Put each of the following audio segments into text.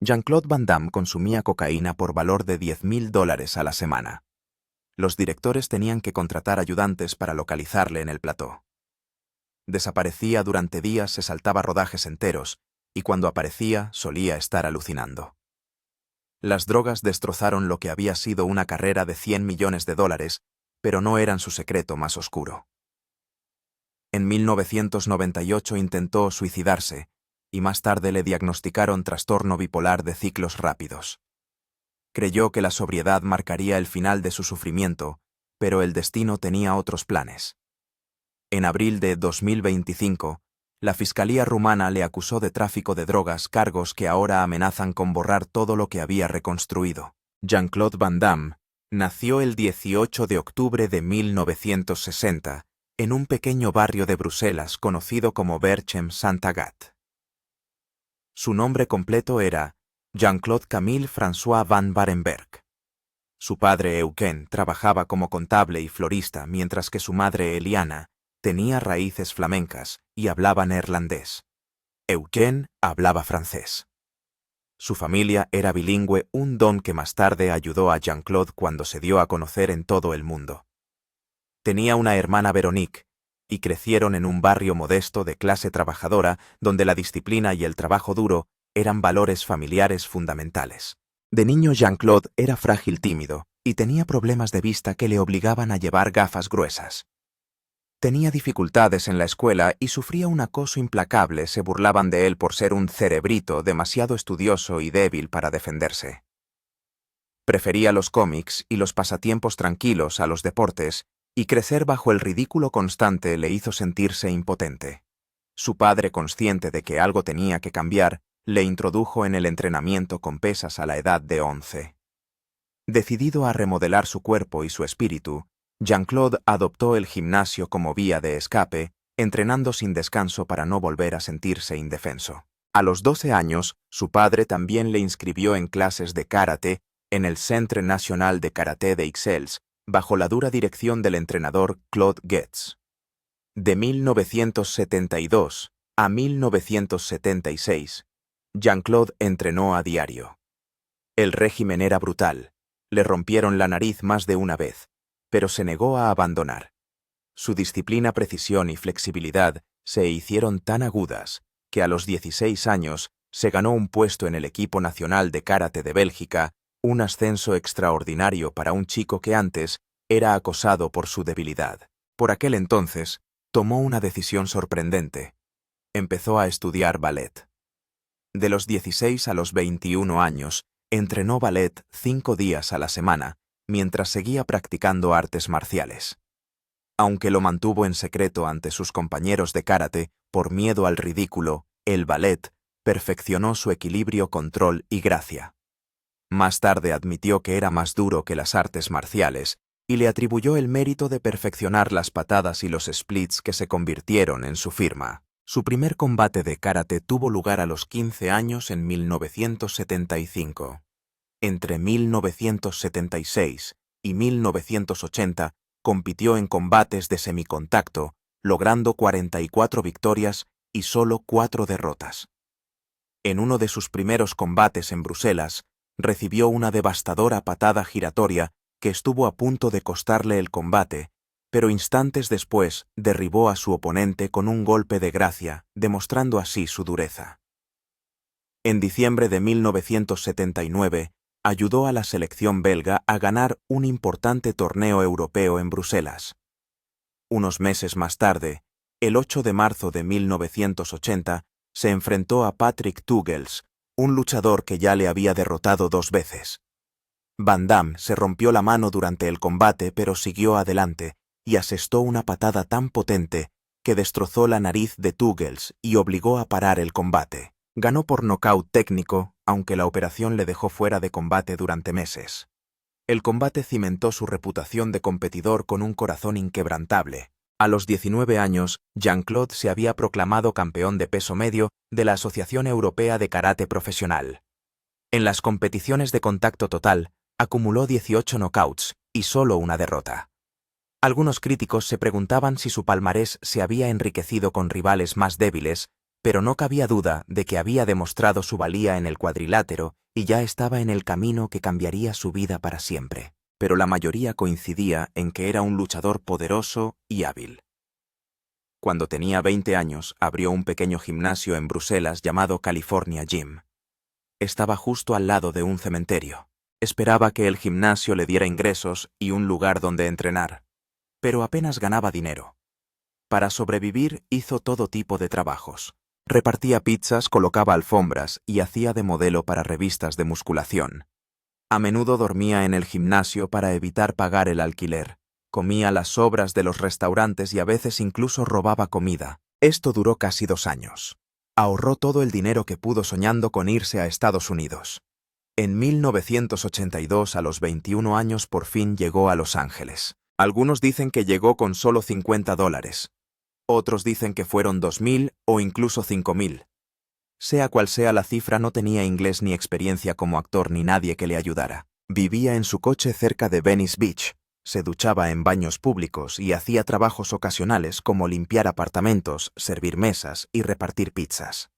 Jean-Claude Van Damme consumía cocaína por valor de $10.000 a la semana. Los directores tenían que contratar ayudantes para localizarle en el plató. Desaparecía durante días, se saltaba rodajes enteros, y cuando aparecía solía estar alucinando. Las drogas destrozaron lo que había sido una carrera de $100 millones, pero no eran su secreto más oscuro. En 1998 intentó suicidarse, y más tarde le diagnosticaron trastorno bipolar de ciclos rápidos. Creyó que la sobriedad marcaría el final de su sufrimiento, pero el destino tenía otros planes. En abril de 2025, la Fiscalía rumana le acusó de tráfico de drogas, cargos que ahora amenazan con borrar todo lo que había reconstruido. Jean-Claude Van Damme nació el 18 de octubre de 1960 en un pequeño barrio de Bruselas conocido como Berchem-Saint-Agathe. Su nombre completo era Jean-Claude Camille François Van Barenberg. Su padre Eugène trabajaba como contable y florista, mientras que su madre Eliana tenía raíces flamencas y hablaba neerlandés. Eugène hablaba francés. Su familia era bilingüe, un don que más tarde ayudó a Jean-Claude cuando se dio a conocer en todo el mundo. Tenía una hermana Veronique, y crecieron en un barrio modesto de clase trabajadora donde la disciplina y el trabajo duro eran valores familiares fundamentales. De niño Jean-Claude era frágil, tímido, y tenía problemas de vista que le obligaban a llevar gafas gruesas. Tenía dificultades en la escuela y sufría un acoso implacable, se burlaban de él por ser un cerebrito demasiado estudioso y débil para defenderse. Prefería los cómics y los pasatiempos tranquilos a los deportes, y crecer bajo el ridículo constante le hizo sentirse impotente. Su padre, consciente de que algo tenía que cambiar, le introdujo en el entrenamiento con pesas a la edad de 11. Decidido a remodelar su cuerpo y su espíritu, Jean-Claude adoptó el gimnasio como vía de escape, entrenando sin descanso para no volver a sentirse indefenso. A los 12 años, su padre también le inscribió en clases de karate en el Centre National de Karaté de Ixelles, bajo la dura dirección del entrenador Claude Goetz. De 1972 a 1976, Jean-Claude entrenó a diario. El régimen era brutal, le rompieron la nariz más de una vez, pero se negó a abandonar. Su disciplina, precisión y flexibilidad se hicieron tan agudas que a los 16 años se ganó un puesto en el equipo nacional de karate de Bélgica, un ascenso extraordinario para un chico que antes era acosado por su debilidad. Por aquel entonces, tomó una decisión sorprendente. Empezó a estudiar ballet. De los 16 a los 21 años, entrenó ballet 5 días a la semana, mientras seguía practicando artes marciales. Aunque lo mantuvo en secreto ante sus compañeros de karate por miedo al ridículo, el ballet perfeccionó su equilibrio, control y gracia. Más tarde admitió que era más duro que las artes marciales y le atribuyó el mérito de perfeccionar las patadas y los splits que se convirtieron en su firma. Su primer combate de karate tuvo lugar a los 15 años en 1975. Entre 1976 y 1980 compitió en combates de semicontacto, logrando 44 victorias y solo 4 derrotas. En uno de sus primeros combates en Bruselas, recibió una devastadora patada giratoria que estuvo a punto de costarle el combate, pero instantes después derribó a su oponente con un golpe de gracia, demostrando así su dureza. En diciembre de 1979, ayudó a la selección belga a ganar un importante torneo europeo en Bruselas. Unos meses más tarde, el 8 de marzo de 1980, se enfrentó a Patrick Tugels, un luchador que ya le había derrotado 2 veces. Van Damme se rompió la mano durante el combate, pero siguió adelante y asestó una patada tan potente que destrozó la nariz de Tugels y obligó a parar el combate. Ganó por nocaut técnico, aunque la operación le dejó fuera de combate durante meses. El combate cimentó su reputación de competidor con un corazón inquebrantable. A los 19 años, Jean-Claude se había proclamado campeón de peso medio de la Asociación Europea de Karate Profesional. En las competiciones de contacto total, acumuló 18 knockouts y solo una derrota. Algunos críticos se preguntaban si su palmarés se había enriquecido con rivales más débiles, Pero no cabía duda de que había demostrado su valía en el cuadrilátero y ya estaba en el camino que cambiaría su vida para siempre. Pero la mayoría coincidía en que era un luchador poderoso y hábil. Cuando tenía 20 años, abrió un pequeño gimnasio en Bruselas llamado California Gym. Estaba justo al lado de un cementerio. Esperaba que el gimnasio le diera ingresos y un lugar donde entrenar, pero apenas ganaba dinero. Para sobrevivir hizo todo tipo de trabajos. Repartía pizzas, colocaba alfombras y hacía de modelo para revistas de musculación. A menudo dormía en el gimnasio para evitar pagar el alquiler. Comía las sobras de los restaurantes y a veces incluso robaba comida. Esto duró casi 2 años. Ahorró todo el dinero que pudo soñando con irse a Estados Unidos. En 1982, a los 21 años, por fin llegó a Los Ángeles. Algunos dicen que llegó con solo $50. Otros dicen que fueron 2.000 o incluso 5.000. Sea cual sea la cifra, no tenía inglés ni experiencia como actor ni nadie que le ayudara. Vivía en su coche cerca de Venice Beach. Se duchaba en baños públicos y hacía trabajos ocasionales como limpiar apartamentos, servir mesas y repartir pizzas.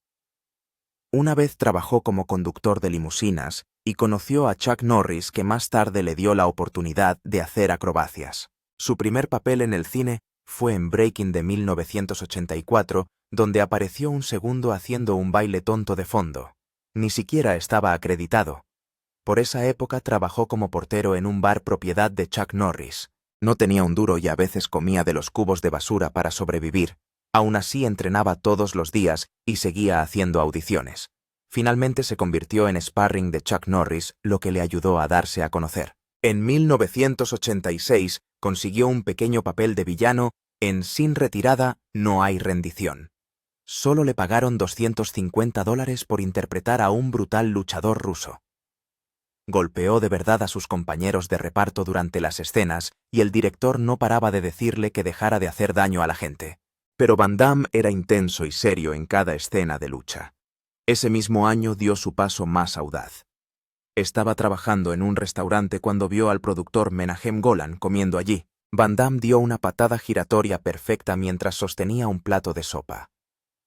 Una vez trabajó como conductor de limusinas y conoció a Chuck Norris, que más tarde le dio la oportunidad de hacer acrobacias. Su primer papel en el cine fue en Breaking de 1984, donde apareció un segundo haciendo un baile tonto de fondo. Ni siquiera estaba acreditado. Por esa época trabajó como portero en un bar propiedad de Chuck Norris. No tenía un duro y a veces comía de los cubos de basura para sobrevivir. Aún así entrenaba todos los días y seguía haciendo audiciones. Finalmente se convirtió en sparring de Chuck Norris, lo que le ayudó a darse a conocer. En 1986 consiguió un pequeño papel de villano en Sin retirada, no hay rendición. Solo le pagaron $250 por interpretar a un brutal luchador ruso. Golpeó de verdad a sus compañeros de reparto durante las escenas y el director no paraba de decirle que dejara de hacer daño a la gente. Pero Van Damme era intenso y serio en cada escena de lucha. Ese mismo año dio su paso más audaz. Estaba trabajando en un restaurante cuando vio al productor Menahem Golan comiendo allí. Van Damme dio una patada giratoria perfecta mientras sostenía un plato de sopa.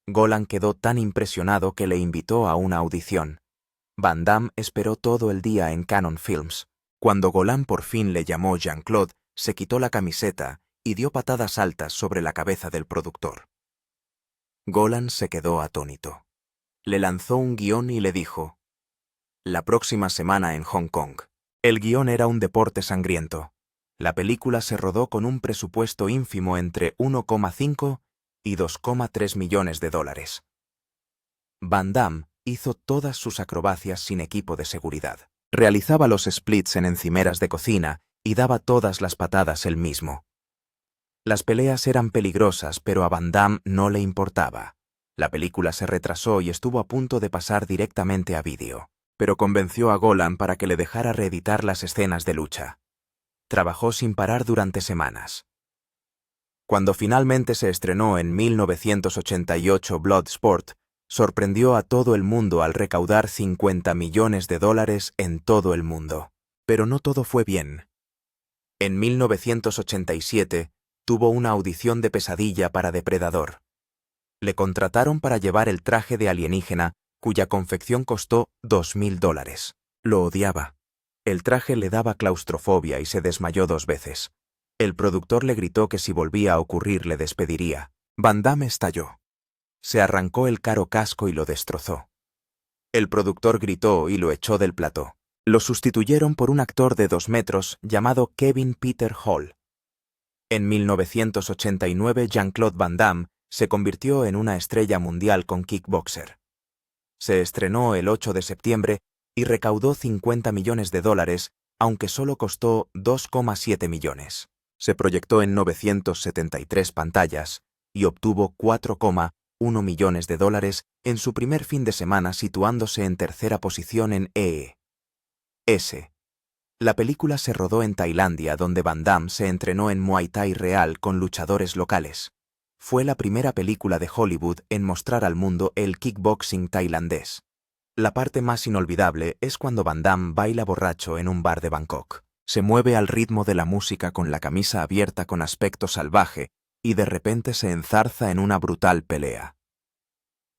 Golan quedó tan impresionado que le invitó a una audición. Van Damme esperó todo el día en Cannon Films. Cuando Golan por fin le llamó Jean-Claude, se quitó la camiseta y dio patadas altas sobre la cabeza del productor. Golan se quedó atónito. Le lanzó un guión y le dijo: «La próxima semana en Hong Kong». El guión era un deporte sangriento. La película se rodó con un presupuesto ínfimo entre 1,5 y 2,3 millones de dólares. Van Damme hizo todas sus acrobacias sin equipo de seguridad. Realizaba los splits en encimeras de cocina y daba todas las patadas él mismo. Las peleas eran peligrosas, pero a Van Damme no le importaba. La película se retrasó y estuvo a punto de pasar directamente a vídeo, pero convenció a Golan para que le dejara reeditar las escenas de lucha. Trabajó sin parar durante semanas. Cuando finalmente se estrenó en 1988 Bloodsport, sorprendió a todo el mundo al recaudar $50 millones en todo el mundo. Pero no todo fue bien. En 1987 tuvo una audición de pesadilla para Depredador. Le contrataron para llevar el traje de alienígena, cuya confección costó $2.000. Lo odiaba. El traje le daba claustrofobia y se desmayó 2 veces. El productor le gritó que si volvía a ocurrir le despediría. Van Damme estalló. Se arrancó el caro casco y lo destrozó. El productor gritó y lo echó del plató. Lo sustituyeron por un actor de 2 metros llamado Kevin Peter Hall. En 1989 Jean-Claude Van Damme se convirtió en una estrella mundial con Kickboxer. Se estrenó el 8 de septiembre y recaudó $50 millones, aunque solo costó 2,7 millones. Se proyectó en 973 pantallas y obtuvo $4,1 millones en su primer fin de semana, situándose en tercera posición en E!S. La película se rodó en Tailandia, donde Van Damme se entrenó en Muay Thai real con luchadores locales. Fue la primera película de Hollywood en mostrar al mundo el kickboxing tailandés. La parte más inolvidable es cuando Van Damme baila borracho en un bar de Bangkok. Se mueve al ritmo de la música con la camisa abierta con aspecto salvaje y de repente se enzarza en una brutal pelea.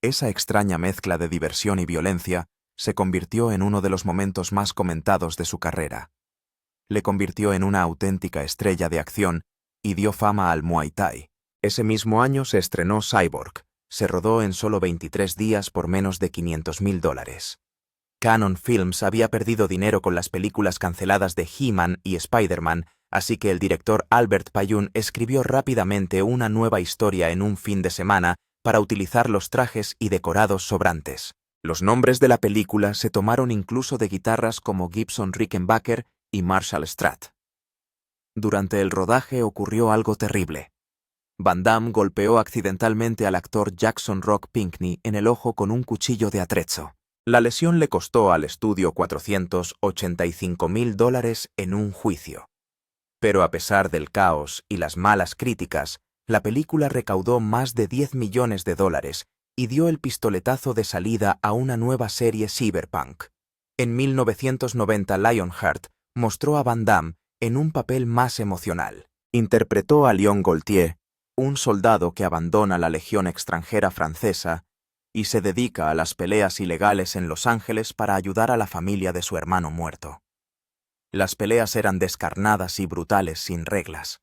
Esa extraña mezcla de diversión y violencia se convirtió en uno de los momentos más comentados de su carrera. Le convirtió en una auténtica estrella de acción y dio fama al Muay Thai. Ese mismo año se estrenó Cyborg. Se rodó en solo 23 días por menos de $500.000. Cannon Films había perdido dinero con las películas canceladas de He-Man y Spider-Man, así que el director Albert Pyun escribió rápidamente una nueva historia en un fin de semana para utilizar los trajes y decorados sobrantes. Los nombres de la película se tomaron incluso de guitarras como Gibson Rickenbacker y Marshall Strat. Durante el rodaje ocurrió algo terrible. Van Damme golpeó accidentalmente al actor Jackson Rock Pinkney en el ojo con un cuchillo de atrezo. La lesión le costó al estudio $485.000 en un juicio. Pero a pesar del caos y las malas críticas, la película recaudó más de $10 millones y dio el pistoletazo de salida a una nueva serie cyberpunk. En 1990 Lionheart mostró a Van Damme en un papel más emocional. Interpretó a Léon Gaultier, un soldado que abandona la Legión extranjera francesa y se dedica a las peleas ilegales en Los Ángeles para ayudar a la familia de su hermano muerto. Las peleas eran descarnadas y brutales sin reglas.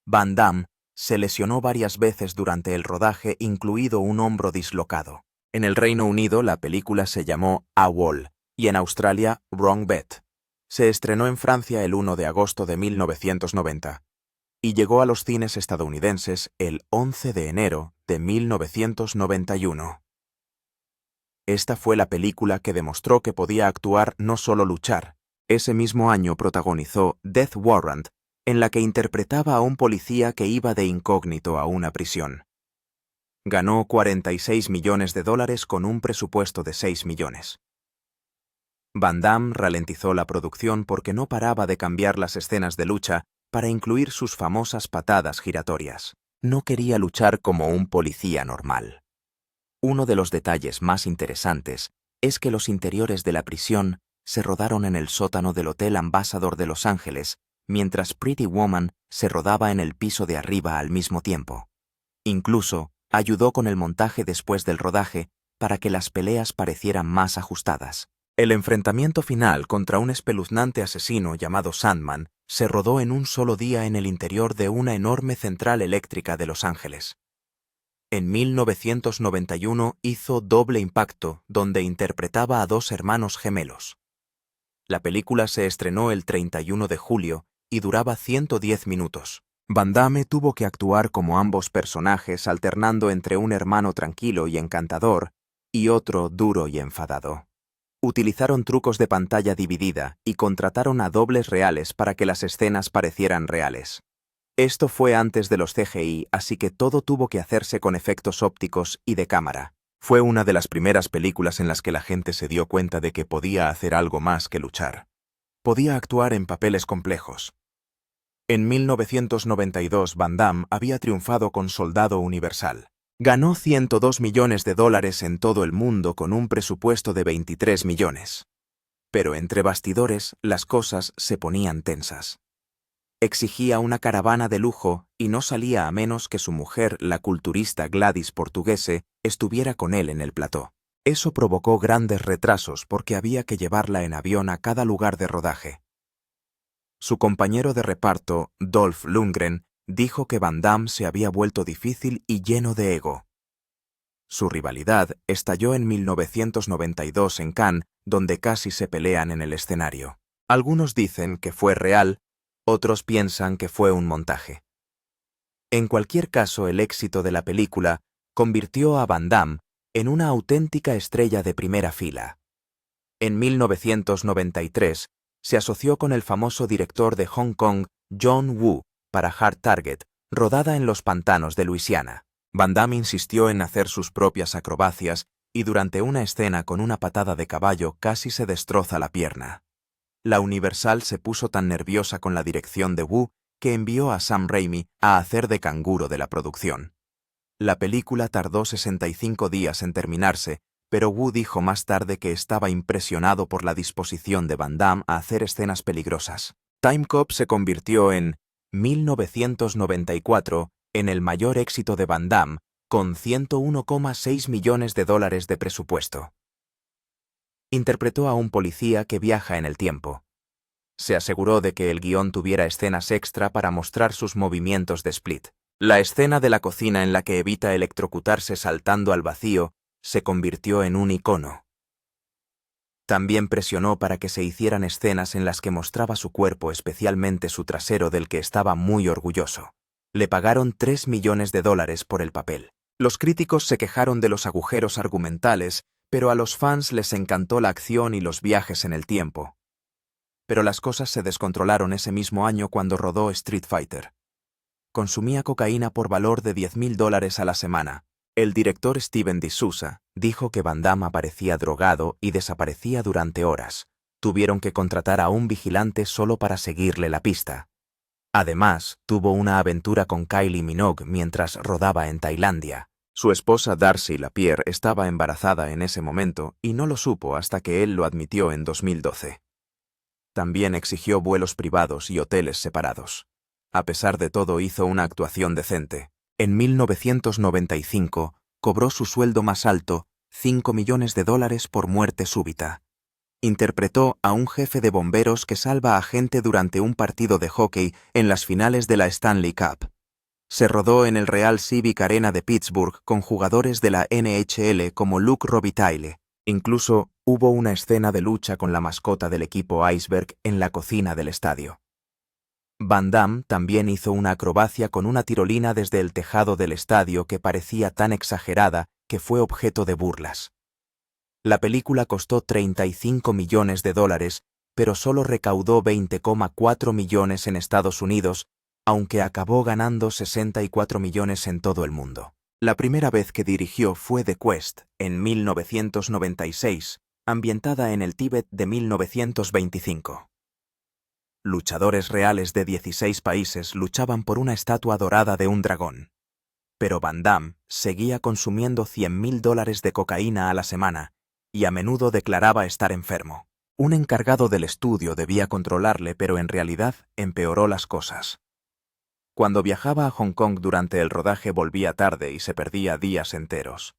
Van Damme se lesionó varias veces durante el rodaje, incluido un hombro dislocado. En el Reino Unido la película se llamó A Wall y en Australia Wrong Bet. Se estrenó en Francia el 1 de agosto de 1990 y llegó a los cines estadounidenses el 11 de enero de 1991. Esta fue la película que demostró que podía actuar, no solo luchar. Ese mismo año protagonizó Death Warrant, en la que interpretaba a un policía que iba de incógnito a una prisión. Ganó $46 millones con un presupuesto de 6 millones. Van Damme ralentizó la producción porque no paraba de cambiar las escenas de lucha para incluir sus famosas patadas giratorias. No quería luchar como un policía normal. Uno de los detalles más interesantes es que los interiores de la prisión se rodaron en el sótano del Hotel Ambassador de Los Ángeles, mientras Pretty Woman se rodaba en el piso de arriba al mismo tiempo. Incluso ayudó con el montaje después del rodaje para que las peleas parecieran más ajustadas. El enfrentamiento final contra un espeluznante asesino llamado Sandman se rodó en un solo día en el interior de una enorme central eléctrica de Los Ángeles. En 1991 hizo Doble Impacto, donde interpretaba a dos hermanos gemelos. La película se estrenó el 31 de julio y duraba 110 minutos. Van Damme tuvo que actuar como ambos personajes, alternando entre un hermano tranquilo y encantador y otro duro y enfadado. Utilizaron trucos de pantalla dividida y contrataron a dobles reales para que las escenas parecieran reales. Esto fue antes de los CGI, así que todo tuvo que hacerse con efectos ópticos y de cámara. Fue una de las primeras películas en las que la gente se dio cuenta de que podía hacer algo más que luchar. Podía actuar en papeles complejos. En 1992 Van Damme había triunfado con Soldado Universal. Ganó $102 millones en todo el mundo con un presupuesto de 23 millones. Pero entre bastidores las cosas se ponían tensas. Exigía una caravana de lujo y no salía a menos que su mujer, la culturista Gladys Portuguese, estuviera con él en el plató. Eso provocó grandes retrasos porque había que llevarla en avión a cada lugar de rodaje. Su compañero de reparto, Dolph Lundgren, dijo que Van Damme se había vuelto difícil y lleno de ego. Su rivalidad estalló en 1992 en Cannes, donde casi se pelean en el escenario. Algunos dicen que fue real, otros piensan que fue un montaje. En cualquier caso, el éxito de la película convirtió a Van Damme en una auténtica estrella de primera fila. En 1993 se asoció con el famoso director de Hong Kong, John Woo, para Hard Target, rodada en los pantanos de Luisiana. Van Damme insistió en hacer sus propias acrobacias y durante una escena con una patada de caballo casi se destroza la pierna. La Universal se puso tan nerviosa con la dirección de Woo que envió a Sam Raimi a hacer de canguro de la producción. La película tardó 65 días en terminarse, pero Woo dijo más tarde que estaba impresionado por la disposición de Van Damme a hacer escenas peligrosas. Time Cop se convirtió en 1994 en el mayor éxito de Van Damme, con 101,6 millones de dólares de presupuesto. Interpretó a un policía que viaja en el tiempo. Se aseguró de que el guión tuviera escenas extra para mostrar sus movimientos de split. La escena de la cocina en la que evita electrocutarse saltando al vacío se convirtió en un icono. También presionó para que se hicieran escenas en las que mostraba su cuerpo, especialmente su trasero, del que estaba muy orgulloso. Le pagaron $3 millones por el papel. Los críticos se quejaron de los agujeros argumentales, pero a los fans les encantó la acción y los viajes en el tiempo. Pero las cosas se descontrolaron ese mismo año cuando rodó Street Fighter. Consumía cocaína por valor de $10,000 a la semana. El director Steven D'Souza dijo que Van Damme aparecía drogado y desaparecía durante horas. Tuvieron que contratar a un vigilante solo para seguirle la pista. Además, tuvo una aventura con Kylie Minogue mientras rodaba en Tailandia. Su esposa Darcy Lapierre estaba embarazada en ese momento y no lo supo hasta que él lo admitió en 2012. También exigió vuelos privados y hoteles separados. A pesar de todo, hizo una actuación decente. En 1995, cobró su sueldo más alto, $5 millones por muerte súbita. Interpretó a un jefe de bomberos que salva a gente durante un partido de hockey en las finales de la Stanley Cup. Se rodó en el Real Civic Arena de Pittsburgh con jugadores de la NHL como Luc Robitaille. Incluso hubo una escena de lucha con la mascota del equipo Iceberg en la cocina del estadio. Van Damme también hizo una acrobacia con una tirolina desde el tejado del estadio que parecía tan exagerada que fue objeto de burlas. La película costó $35 millones, pero solo recaudó 20,4 millones en Estados Unidos, aunque acabó ganando 64 millones en todo el mundo. La primera vez que dirigió fue The Quest, en 1996, ambientada en el Tíbet de 1925. Luchadores reales de 16 países luchaban por una estatua dorada de un dragón. Pero Van Damme seguía consumiendo $100,000 de cocaína a la semana y a menudo declaraba estar enfermo. Un encargado del estudio debía controlarle, pero en realidad empeoró las cosas. Cuando viajaba a Hong Kong durante el rodaje volvía tarde y se perdía días enteros.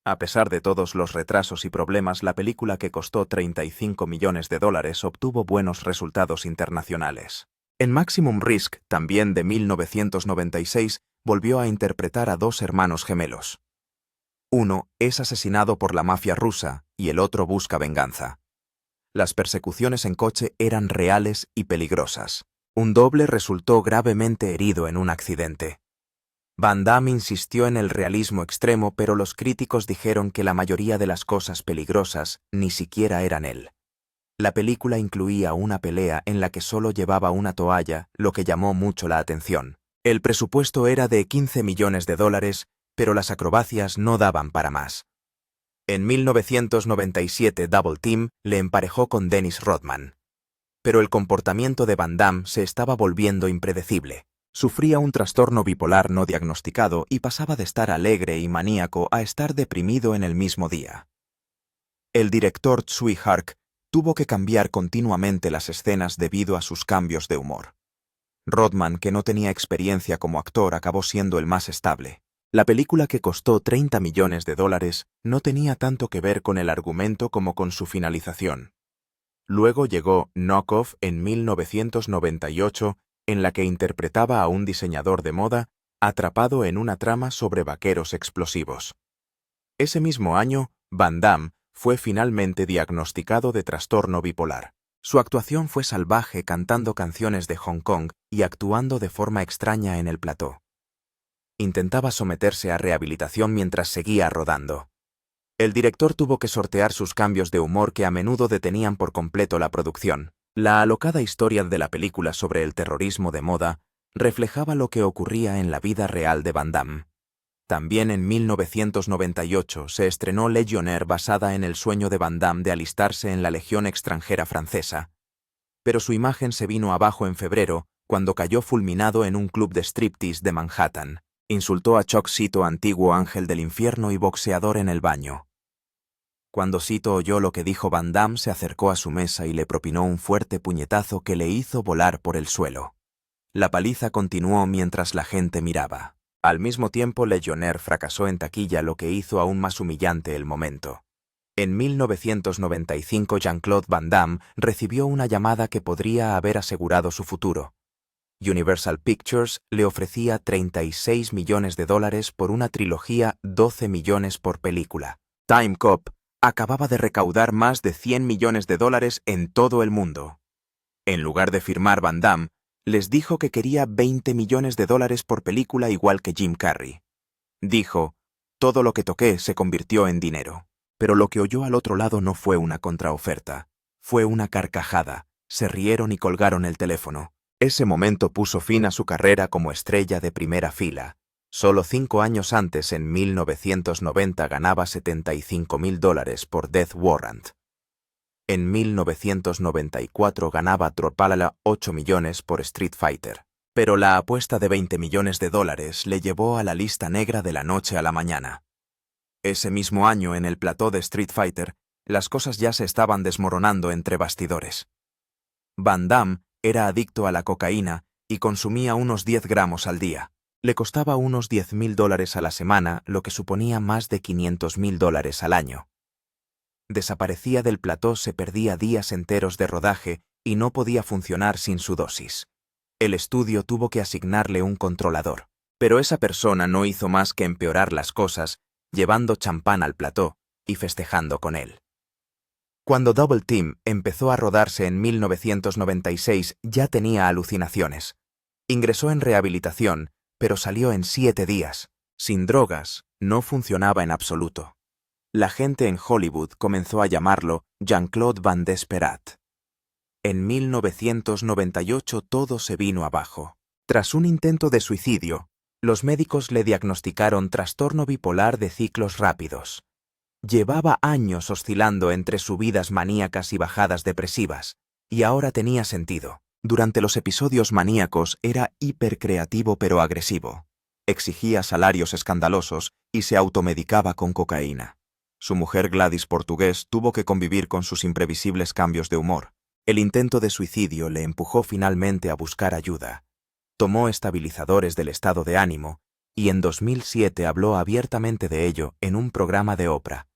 A pesar de todos los retrasos y problemas, la película, que costó $35 millones, obtuvo buenos resultados internacionales. En Maximum Risk, también de 1996, volvió a interpretar a dos hermanos gemelos. Uno es asesinado por la mafia rusa y el otro busca venganza. Las persecuciones en coche eran reales y peligrosas. Un doble resultó gravemente herido en un accidente. Van Damme insistió en el realismo extremo, pero los críticos dijeron que la mayoría de las cosas peligrosas ni siquiera eran él. La película incluía una pelea en la que solo llevaba una toalla, lo que llamó mucho la atención. El presupuesto era de $15 millones, pero las acrobacias no daban para más. En 1997, Double Team le emparejó con Dennis Rodman. Pero el comportamiento de Van Damme se estaba volviendo impredecible. Sufría un trastorno bipolar no diagnosticado y pasaba de estar alegre y maníaco a estar deprimido en el mismo día. El director Tsui Hark tuvo que cambiar continuamente las escenas debido a sus cambios de humor. Rodman, que no tenía experiencia como actor, acabó siendo el más estable. La película, que costó $30 millones, no tenía tanto que ver con el argumento como con su finalización. Luego llegó Knock Off en 1998, en la que interpretaba a un diseñador de moda atrapado en una trama sobre vaqueros explosivos. Ese mismo año, Van Damme fue finalmente diagnosticado de trastorno bipolar. Su actuación fue salvaje, cantando canciones de Hong Kong y actuando de forma extraña en el plató. Intentaba someterse a rehabilitación mientras seguía rodando. El director tuvo que sortear sus cambios de humor, que a menudo detenían por completo la producción. La alocada historia de la película sobre el terrorismo de moda reflejaba lo que ocurría en la vida real de Van Damme. También en 1998 se estrenó Legionnaire, basada en el sueño de Van Damme de alistarse en la Legión extranjera francesa. Pero su imagen se vino abajo en febrero, cuando cayó fulminado en un club de striptease de Manhattan. Insultó a Chuck Zito, antiguo ángel del infierno y boxeador, en el baño. Cuando Zito oyó lo que dijo Van Damme, se acercó a su mesa y le propinó un fuerte puñetazo que le hizo volar por el suelo. La paliza continuó mientras la gente miraba. Al mismo tiempo, Legionnaire fracasó en taquilla, lo que hizo aún más humillante el momento. En 1995, Jean-Claude Van Damme recibió una llamada que podría haber asegurado su futuro. Universal Pictures le ofrecía $36 millones por una trilogía, 12 millones por película. Time Cop acababa de recaudar más de $100 millones en todo el mundo. En lugar de firmar, Van Damme les dijo que quería $20 millones por película, igual que Jim Carrey. Dijo: todo lo que toqué se convirtió en dinero. Pero lo que oyó al otro lado no fue una contraoferta, fue una carcajada. Se rieron y colgaron el teléfono. Ese momento puso fin a su carrera como estrella de primera fila. Solo 5 años antes, en 1990, ganaba $75.000 por Death Warrant. En 1994 ganaba Tropalala 8 millones por Street Fighter. Pero la apuesta de $20 millones le llevó a la lista negra de la noche a la mañana. Ese mismo año, en el plató de Street Fighter, las cosas ya se estaban desmoronando entre bastidores. Van Damme era adicto a la cocaína y consumía unos 10 gramos al día. Le costaba unos $10.000 a la semana, lo que suponía más de $500.000 al año. Desaparecía del plató, se perdía días enteros de rodaje y no podía funcionar sin su dosis. El estudio tuvo que asignarle un controlador, pero esa persona no hizo más que empeorar las cosas, llevando champán al plató y festejando con él. Cuando Double Team empezó a rodarse en 1996, ya tenía alucinaciones. Ingresó en rehabilitación, pero salió en 7 días. Sin drogas, no funcionaba en absoluto. La gente en Hollywood comenzó a llamarlo Jean-Claude Van Desperat. En 1998 todo se vino abajo. Tras un intento de suicidio, los médicos le diagnosticaron trastorno bipolar de ciclos rápidos. Llevaba años oscilando entre subidas maníacas y bajadas depresivas, y ahora tenía sentido. Durante los episodios maníacos era hipercreativo pero agresivo. Exigía salarios escandalosos y se automedicaba con cocaína. Su mujer Gladys Portugués tuvo que convivir con sus imprevisibles cambios de humor. El intento de suicidio le empujó finalmente a buscar ayuda. Tomó estabilizadores del estado de ánimo y en 2007 habló abiertamente de ello en un programa de Oprah.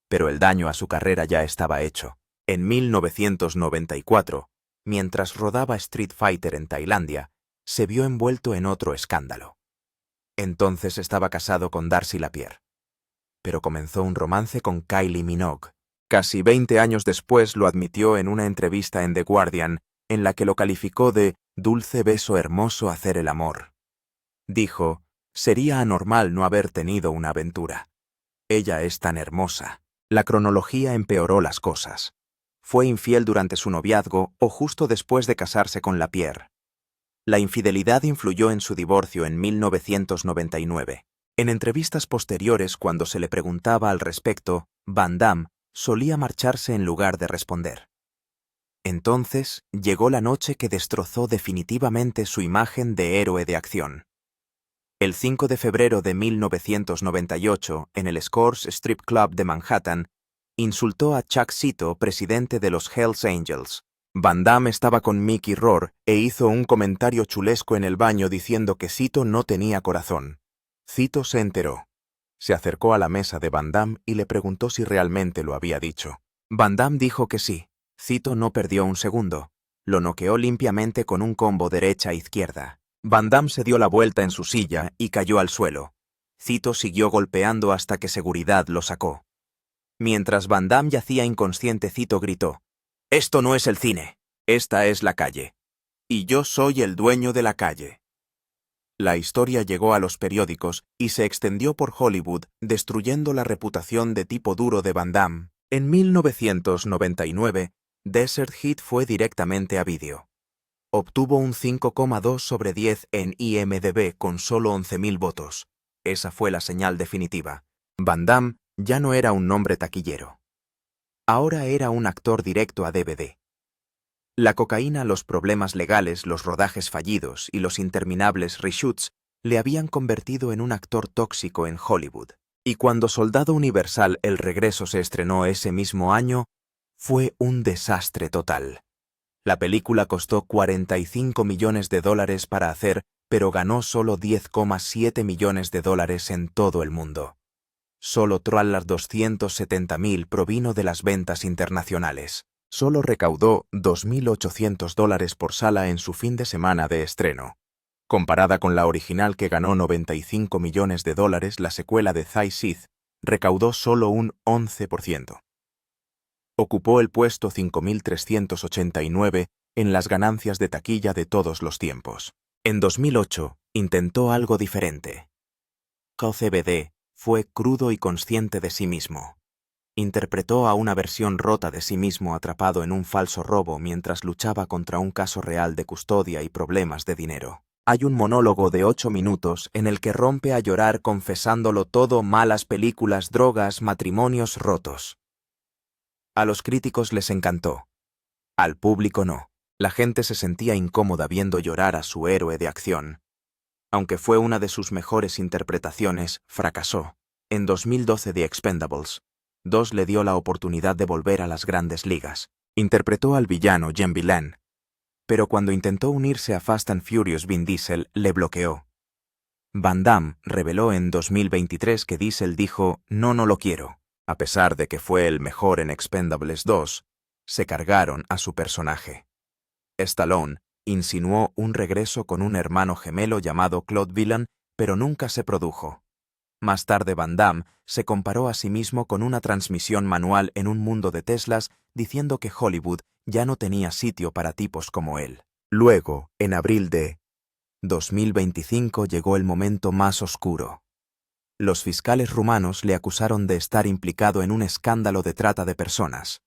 Pero el daño a su carrera ya estaba hecho. En 1994, mientras rodaba Street Fighter en Tailandia, se vio envuelto en otro escándalo. Entonces estaba casado con Darcy Lapierre, pero comenzó un romance con Kylie Minogue. Casi 20 años después lo admitió en una entrevista en The Guardian, en la que lo calificó de «dulce beso hermoso hacer el amor». Dijo: «Sería anormal no haber tenido una aventura. Ella es tan hermosa». La cronología empeoró las cosas. Fue infiel durante su noviazgo o justo después de casarse con Lapierre. La infidelidad influyó en su divorcio en 1999. En entrevistas posteriores, cuando se le preguntaba al respecto, Van Damme solía marcharse en lugar de responder. Entonces llegó la noche que destrozó definitivamente su imagen de héroe de acción. El 5 de febrero de 1998, en el Scores Strip Club de Manhattan, insultó a Chuck Zito, presidente de los Hells Angels. Van Damme estaba con Mickey Rourke e hizo un comentario chulesco en el baño diciendo que Zito no tenía corazón. Zito se enteró. Se acercó a la mesa de Van Damme y le preguntó si realmente lo había dicho. Van Damme dijo que sí. Zito no perdió un segundo. Lo noqueó limpiamente con un combo derecha-izquierda. Van Damme se dio la vuelta en su silla y cayó al suelo. Zito siguió golpeando hasta que seguridad lo sacó. Mientras Van Damme yacía inconsciente, Zito gritó: «Esto no es el cine, esta es la calle. Y yo soy el dueño de la calle». La historia llegó a los periódicos y se extendió por Hollywood, destruyendo la reputación de tipo duro de Van Damme. En 1999, Desert Heat fue directamente a vídeo. Obtuvo un 5,2 sobre 10 en IMDb con solo 11.000 votos. Esa fue la señal definitiva. Van Damme ya no era un nombre taquillero. Ahora era un actor directo a DVD. La cocaína, los problemas legales, los rodajes fallidos y los interminables reshoots le habían convertido en un actor tóxico en Hollywood. Y cuando Soldado Universal: El Regreso se estrenó ese mismo año, fue un desastre total. La película costó $45 millones para hacer pero ganó solo $10,7 millones en todo el mundo. Solo Trailer 270.000 provino de las ventas internacionales. Solo recaudó $2.800 por sala en su fin de semana de estreno. Comparada con la original que ganó $95 millones, la secuela de Thy Sith recaudó solo un 11%. Ocupó el puesto 5.389 en las ganancias de taquilla de todos los tiempos. En 2008, intentó algo diferente. KCBD fue crudo y consciente de sí mismo. Interpretó a una versión rota de sí mismo atrapado en un falso robo mientras luchaba contra un caso real de custodia y problemas de dinero. Hay un monólogo de 8 minutos en el que rompe a llorar confesándolo todo: malas películas, drogas, matrimonios rotos. A los críticos les encantó. Al público no. La gente se sentía incómoda viendo llorar a su héroe de acción. Aunque fue una de sus mejores interpretaciones, fracasó. En 2012 The Expendables 2 le dio la oportunidad de volver a las grandes ligas. Interpretó al villano Jen Villain, pero cuando intentó unirse a Fast and Furious, Vin Diesel le bloqueó. Van Damme reveló en 2023 que Diesel dijo: no lo quiero. A pesar de que fue el mejor en Expendables 2, se cargaron a su personaje. Stallone insinuó un regreso con un hermano gemelo llamado Claude Villain, pero nunca se produjo. Más tarde Van Damme se comparó a sí mismo con una transmisión manual en un mundo de Teslas, diciendo que Hollywood ya no tenía sitio para tipos como él. Luego, en abril de 2025 llegó el momento más oscuro. Los fiscales rumanos le acusaron de estar implicado en un escándalo de trata de personas.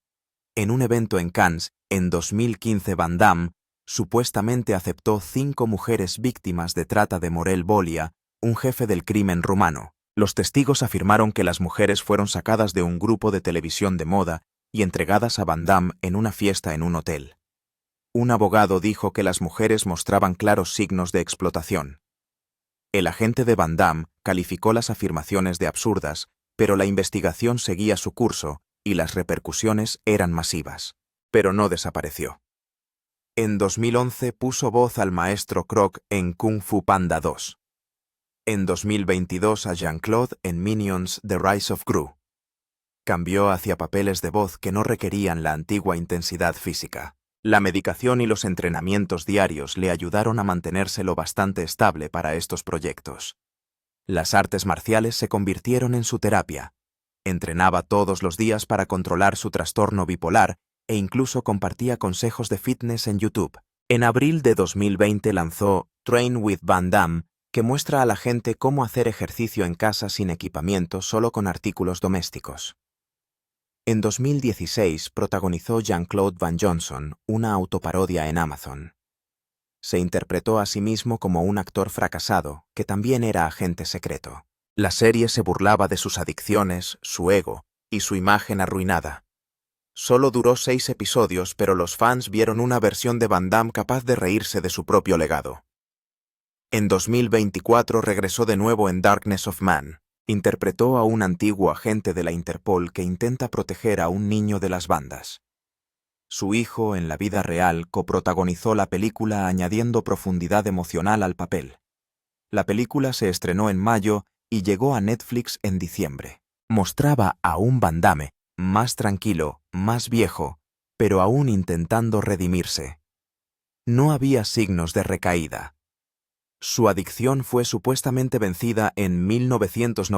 En un evento en Cannes, en 2015, Van Damme supuestamente aceptó 5 mujeres víctimas de trata de Morel Bolia, un jefe del crimen rumano. Los testigos afirmaron que las mujeres fueron sacadas de un grupo de televisión de moda y entregadas a Van Damme en una fiesta en un hotel. Un abogado dijo que las mujeres mostraban claros signos de explotación. El agente de Van Damme calificó las afirmaciones de absurdas, pero la investigación seguía su curso y las repercusiones eran masivas. Pero no desapareció. En 2011 puso voz al maestro Croc en Kung Fu Panda 2. En 2022 a Jean-Claude en Minions: The Rise of Gru. Cambió hacia papeles de voz que no requerían la antigua intensidad física. La medicación y los entrenamientos diarios le ayudaron a mantenerse lo bastante estable para estos proyectos. Las artes marciales se convirtieron en su terapia. Entrenaba todos los días para controlar su trastorno bipolar e incluso compartía consejos de fitness en YouTube. En abril de 2020 lanzó Train with Van Damme, que muestra a la gente cómo hacer ejercicio en casa sin equipamiento, solo con artículos domésticos. En 2016 protagonizó Jean-Claude Van Johnson, una autoparodia en Amazon. Se interpretó a sí mismo como un actor fracasado, que también era agente secreto. La serie se burlaba de sus adicciones, su ego y su imagen arruinada. Solo duró 6 episodios, pero los fans vieron una versión de Van Damme capaz de reírse de su propio legado. En 2024 regresó de nuevo en Darkness of Man. Interpretó a un antiguo agente de la Interpol que intenta proteger a un niño de las bandas. Su hijo, en la vida real, coprotagonizó la película añadiendo profundidad emocional al papel. La película se estrenó en mayo y llegó a Netflix en diciembre. Mostraba a un Van Damme más tranquilo, más viejo, pero aún intentando redimirse. No había signos de recaída. Su adicción fue supuestamente vencida en 1990.